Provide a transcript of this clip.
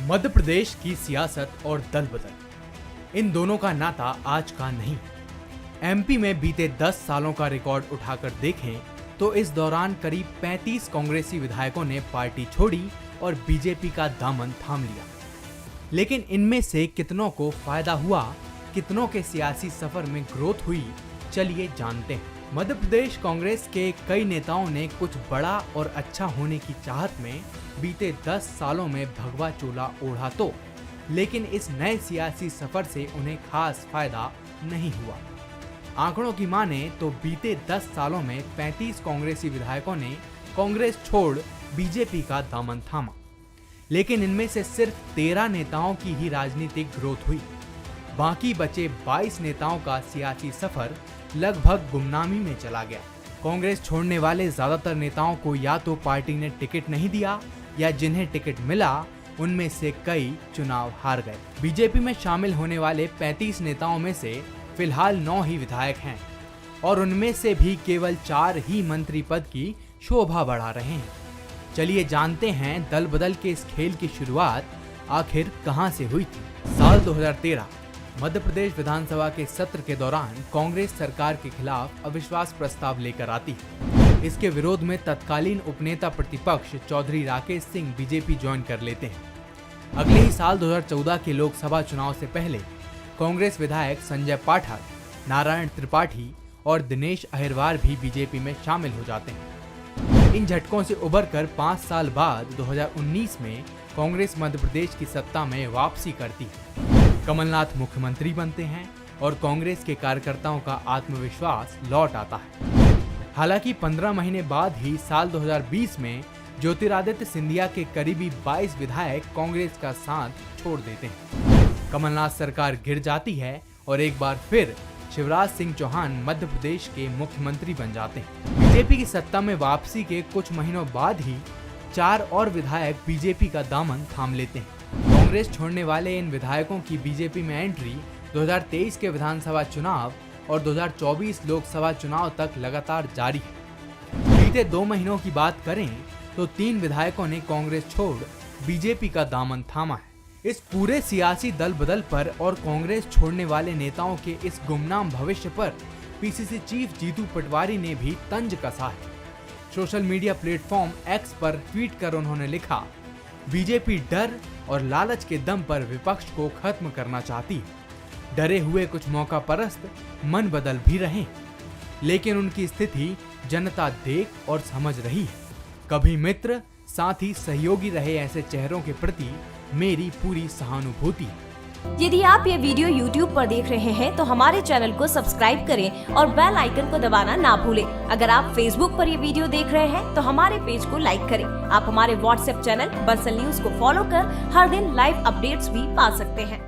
मध्य प्रदेश की सियासत और दल बदल, इन दोनों का नाता आज का नहीं। एमपी में बीते 10 सालों का रिकॉर्ड उठाकर देखें तो इस दौरान करीब 35 कांग्रेसी विधायकों ने पार्टी छोड़ी और बीजेपी का दामन थाम लिया। लेकिन इनमें से कितनों को फायदा हुआ, कितनों के सियासी सफर में ग्रोथ हुई, चलिए जानते हैं। मध्य प्रदेश कांग्रेस के कई नेताओं ने कुछ बड़ा और अच्छा होने की चाहत में बीते 10 सालों में भगवा चोला ओढ़ा तो, लेकिन इस नए सियासी सफर से उन्हें खास फायदा नहीं हुआ। आंकड़ों की माने तो बीते 10 सालों में 35 कांग्रेसी विधायकों ने कांग्रेस छोड़ बीजेपी का दामन थामा, लेकिन इनमें से सिर्फ 13 नेताओं की ही राजनीतिक ग्रोथ हुई। बाकी बचे 22 नेताओं का सियासी सफर लगभग गुमनामी में चला गया। कांग्रेस छोड़ने वाले ज्यादातर नेताओं को या तो पार्टी ने टिकट नहीं दिया या जिन्हें टिकट मिला उनमें से कई चुनाव हार गए। बीजेपी में शामिल होने वाले 35 नेताओं में से फिलहाल 9 ही विधायक हैं और उनमें से भी केवल 4 ही मंत्री पद की शोभा बढ़ा रहे हैं। चलिए जानते हैं दल बदल के इस खेल की शुरुआत आखिर कहां से हुई थी। साल 2013 मध्य प्रदेश विधानसभा के सत्र के दौरान कांग्रेस सरकार के खिलाफ अविश्वास प्रस्ताव लेकर आती है। इसके विरोध में तत्कालीन उपनेता प्रतिपक्ष चौधरी राकेश सिंह बीजेपी ज्वाइन कर लेते हैं। अगले ही साल 2014 के लोकसभा चुनाव से पहले कांग्रेस विधायक संजय पाठक, नारायण त्रिपाठी और दिनेश अहिरवार भी बीजेपी में शामिल हो जाते हैं। इन झटकों से उबरकर 5 साल बाद 2019 में कांग्रेस मध्य प्रदेश की सत्ता में वापसी करती है। कमलनाथ मुख्यमंत्री बनते हैं और कांग्रेस के कार्यकर्ताओं का आत्मविश्वास लौट आता है। हालांकि 15 महीने बाद ही साल 2020 में ज्योतिरादित्य सिंधिया के करीबी 22 विधायक कांग्रेस का साथ छोड़ देते हैं। कमलनाथ सरकार गिर जाती है और एक बार फिर शिवराज सिंह चौहान मध्य प्रदेश के मुख्यमंत्री बन जाते हैं। बीजेपी की सत्ता में वापसी के कुछ महीनों बाद ही 4 और विधायक बीजेपी का दामन थाम लेते हैं। कांग्रेस छोड़ने वाले इन विधायकों की बीजेपी में एंट्री 2023 के विधानसभा चुनाव और 2024 लोकसभा चुनाव तक लगातार जारी है। बीते 2 महीनों की बात करें तो 3 विधायकों ने कांग्रेस छोड़ बीजेपी का दामन थामा है। इस पूरे सियासी दल बदल पर और कांग्रेस छोड़ने वाले नेताओं के इस गुमनाम भविष्य पर पीसीसी चीफ जीतू पटवारी ने भी तंज कसा है। सोशल मीडिया प्लेटफॉर्म एक्स पर ट्वीट कर उन्होंने लिखा, बीजेपी डर और लालच के दम पर विपक्ष को खत्म करना चाहती है। डरे हुए कुछ मौका परस्त मन बदल भी रहे, लेकिन उनकी स्थिति जनता देख और समझ रही है। कभी मित्र साथ ही सहयोगी रहे ऐसे चेहरों के प्रति मेरी पूरी सहानुभूति है। यदि आप ये वीडियो YouTube पर देख रहे हैं तो हमारे चैनल को सब्सक्राइब करें और बेल आइकन को दबाना ना भूलें। अगर आप Facebook पर ये वीडियो देख रहे हैं तो हमारे पेज को लाइक करें। आप हमारे WhatsApp चैनल बंसल न्यूज को फॉलो कर हर दिन लाइव अपडेट्स भी पा सकते हैं।